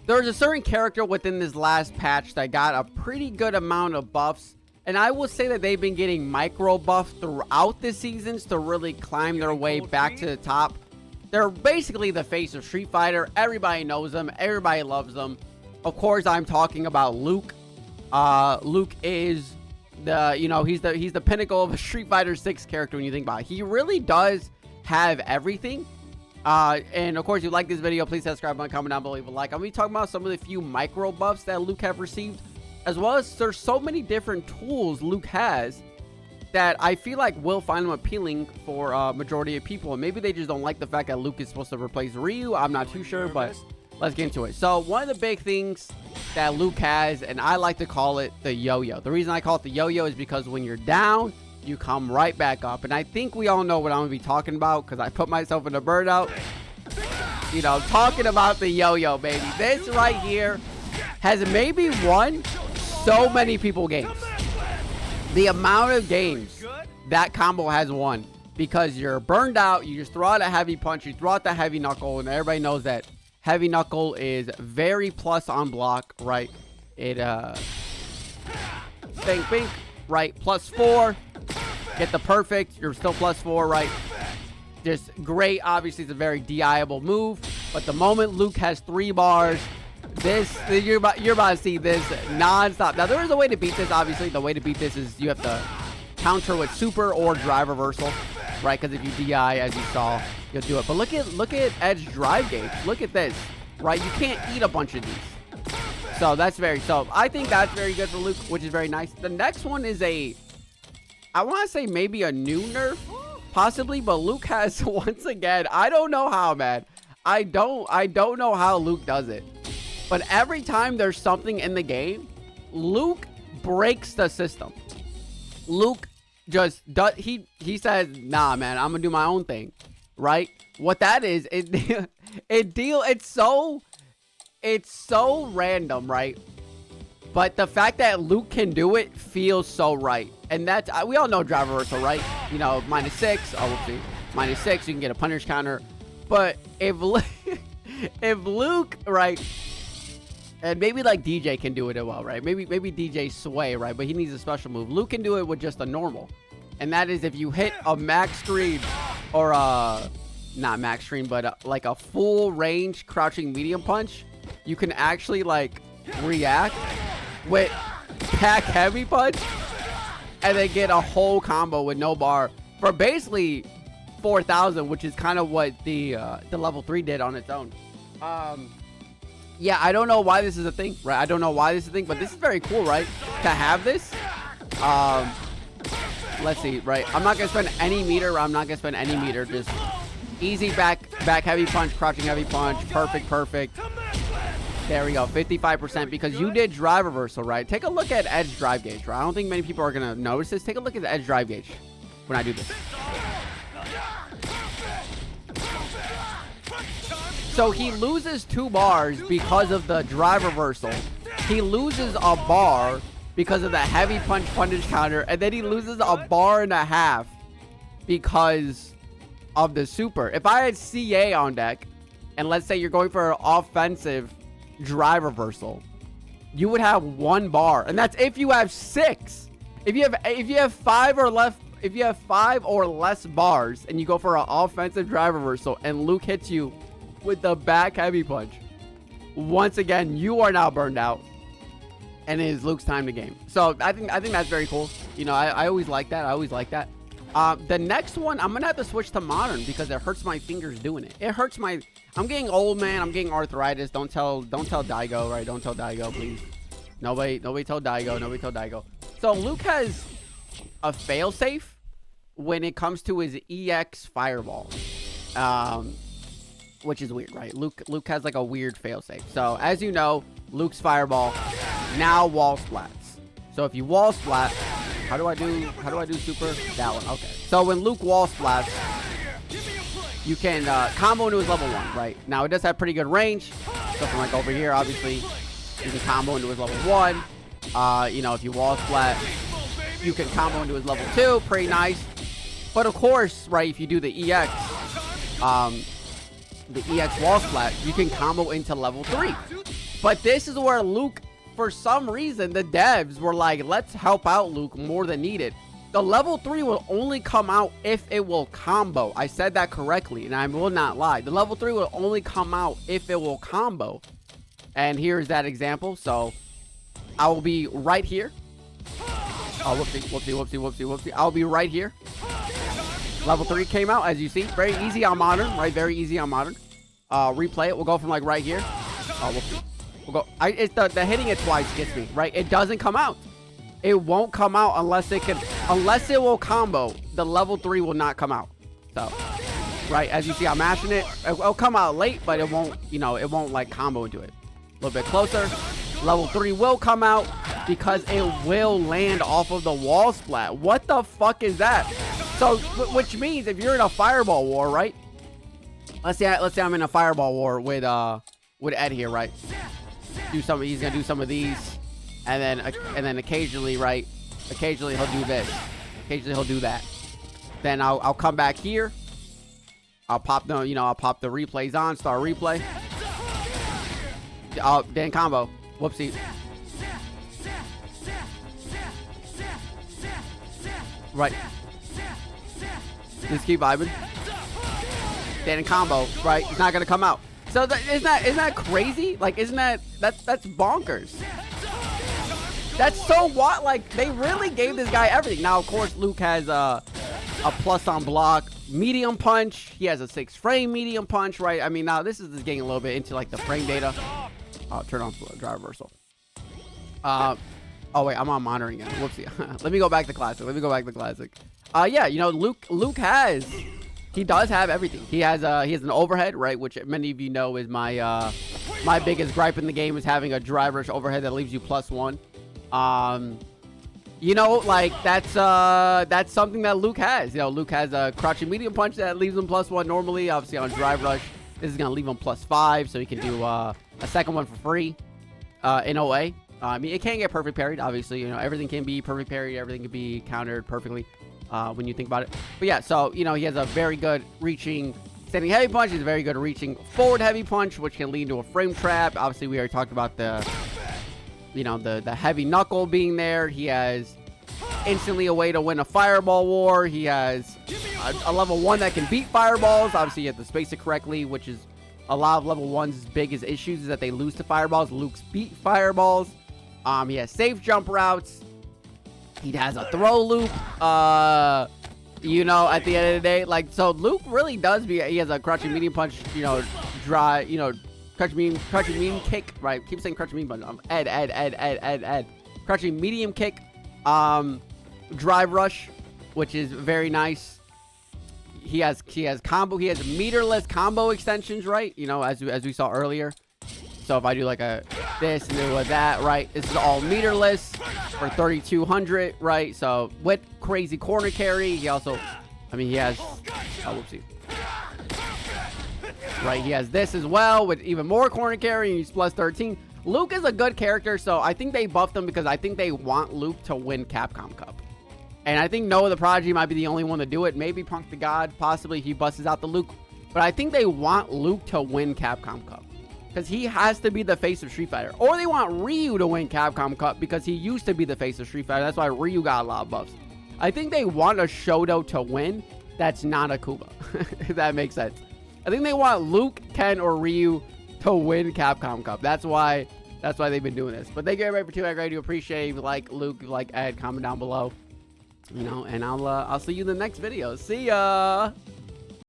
There's a certain character within this last patch that got a pretty good amount of buffs. And I will say that they've been getting micro buffs throughout the seasons to really climb their way back to the top. They're basically the face of Street Fighter. Everybody knows them. Everybody loves them. Of course, I'm talking about Luke. Luke is the, you know, he's the pinnacle of a Street Fighter 6 character when you think about it. He really does have everything. And of course, if you like this video, please subscribe and comment down below, leave a like. I'm going to be talking about some of the few micro buffs that Luke have received, as well as there's so many different tools Luke has that I feel like will find them appealing for majority of people. And maybe they just don't like the fact that Luke is supposed to replace Ryu. I'm not too sure, but let's get into it. So one of the big things that Luke has, and I like to call it the yo-yo. The reason I call it the yo-yo is because when you're down, you come right back up. And I think we all know what I'm going to be talking about because I put myself in a burnout. You know, talking about the yo-yo, baby. This right here has maybe won so many people games. The amount of games that combo has won because you're burned out, you just throw out a heavy punch, you throw out the heavy knuckle, and everybody knows that heavy knuckle is very plus on block, right? It bink bink, right? +4, get the perfect, you're still +4, right? Just great. Obviously, it's a very DI-able move, but the moment Luke has 3 bars, you're about to see this non-stop. Now, there is a way to beat this. Obviously, the way to beat this is you have to counter with super or drive reversal, right? Because if you DI, as you saw, you'll do it. But look at Edge drive gauge. Look at this, right? You can't eat a bunch of these. So that's I think that's very good for Luke, which is very nice. The next one is I want to say maybe a new nerf, possibly, but Luke has, once again, I don't know how, man. I don't know how Luke does it. But every time there's something in the game, Luke breaks the system. Luke just does, he says, nah, man, I'm gonna do my own thing, right? What that is, it's so random, right? But the fact that Luke can do it feels so right. And that's, we all know drive reversal, right? You know, -6, oh, whoopsie, -6, you can get a punish counter. But if Luke, right, and maybe like DJ can do it as well, right? Maybe DJ Sway, right? But he needs a special move. Luke can do it with just a normal. And that is if you hit a max screen or not max screen, but like a full range crouching medium punch, you can actually like react with pack heavy punch and then get a whole combo with no bar for basically 4,000, which is kind of what the level 3 did on its own. Yeah, I don't know why this is a thing, right? I don't know why this is a thing, but this is very cool, right? To have this. Let's see, right? I'm not gonna spend any meter. Just easy back heavy punch, crouching heavy punch, perfect. There we go, 55% because you did drive reversal, right? Take a look at Edge drive gauge, right? I don't think many people are gonna notice this. Take a look at the Edge drive gauge when I do this. So he loses 2 bars because of the drive reversal. He loses a bar because of the heavy punch punish counter. And then he loses a bar and a half because of the super. If I had CA on deck, and let's say you're going for an offensive drive reversal, you would have 1 bar. And that's if you have 6. If you have 5 or less bars and you go for an offensive drive reversal and Luke hits you with the back heavy punch, once again you are now burned out and it is Luke's time to game. So I think that's very cool. You know, I always like that. The next one I'm gonna have to switch to modern because it hurts my fingers doing it. I'm getting old, man. I'm getting arthritis. Don't tell Daigo, right? Don't tell Daigo, please. Nobody tell Daigo. So Luke has a failsafe when it comes to his EX fireball. Which is weird, right? Luke has like a weird failsafe. So as you know, Luke's fireball now wall splats. So if you wall splat, how do I do super? That one. Okay. So when Luke wall splats, you can combo into his level 1, right? Now it does have pretty good range. So from like over here, obviously, you can combo into his level 1. You know, if you wall splat, you can combo into his level 2. Pretty nice. But of course, right, if you do the EX wall splat, you can combo into level 3. But this is where Luke, for some reason, the devs were like, let's help out Luke more than needed. The level 3 will only come out if it will combo. I said that correctly, and I will not lie. The level 3 will only come out if it will combo. And here's that example. So I will be right here. Oh, whoopsie, whoopsie, whoopsie, whoopsie, whoopsie. I'll be right here. Level 3 came out, as you see. Very easy on modern, right? Very easy on modern. Replay it. We'll go from like right here. Oh, whoopsie. We'll go. It's the hitting it twice gets me, right? It doesn't come out. It won't come out unless it will combo. The level 3 will not come out. So, right, as you see, I'm mashing it. It'll come out late, but it won't, you know, it won't like combo into it. A little bit closer. Level 3 will come out because it will land off of the wall splat. What the fuck is that? So, which means if you're in a fireball war, right? Let's say I'm in a fireball war with Ed here, right? He's gonna do some of these. And then occasionally, right? Occasionally he'll do this. Occasionally he'll do that. Then I'll come back here. I'll pop the replays on. Start replay. Then combo. Whoopsie. Right. Just keep vibing. Then in combo. Right. It's not gonna come out. So isn't that crazy? Like, that's bonkers. That's so what? Like, they really gave this guy everything. Now, of course, Luke has a plus on block medium punch. He has a 6 frame medium punch, right? I mean, now this is just getting a little bit into like the frame data. Turn on drive reversal. Oh wait, I'm on monitoring again. Whoopsie. Let me go back to classic. Yeah, you know, Luke does have everything. He has an overhead, right? Which many of you know is my biggest gripe in the game is having a drive rush overhead that leaves you +1. You know, like that's something that Luke has. You know, Luke has a crouching medium punch that leaves him +1 normally. Obviously on drive rush, this is gonna leave him +5, so he can do a second one for free in OA. I mean, it can get perfect parried. Obviously, you know, everything can be perfect parried. Everything can be countered perfectly when you think about it. But yeah, so you know, he has a very good reaching standing heavy punch. He's a very good reaching forward heavy punch, which can lead to a frame trap. Obviously, we already talked about the heavy knuckle being there. He has instantly a way to win a fireball war. He has a level 1 that can beat fireballs. Obviously, you have to space it correctly, which is a lot of level 1's biggest issues is that they lose to fireballs. Luke's beat fireballs. He has safe jump routes. He has a throw loop. You know, at the end of the day, like, so Luke really does he has a crouching medium punch, you know, dry, you know, crouching medium kick, right? Keep saying crouching medium punch. Ed. Crouching medium kick. Drive rush, which is very nice. He has meterless combo extensions, right? You know, as we saw earlier. So if I do like this and do like that, right? This is all meterless for 3,200, right? So with crazy corner carry, he also, I mean, he has, whoopsie. Right, he has this as well with even more corner carry, and he's +13. Luke is a good character, so I think they buffed him because I think they want Luke to win Capcom Cup. And I think Noah the Prodigy might be the only one to do it. Maybe Punk the God, possibly he busts out the Luke. But I think they want Luke to win Capcom Cup because he has to be the face of Street Fighter. Or they want Ryu to win Capcom Cup because he used to be the face of Street Fighter. That's why Ryu got a lot of buffs. I think they want a Shoto to win that's not a Kuba, if that makes sense. I think they want Luke, Ken, or Ryu to win Capcom Cup. That's why they've been doing this. But thank you everybody for tuning in. I do appreciate it. If you like Luke, if you like Ed, comment down below. You know, and I'll see you in the next video. See ya.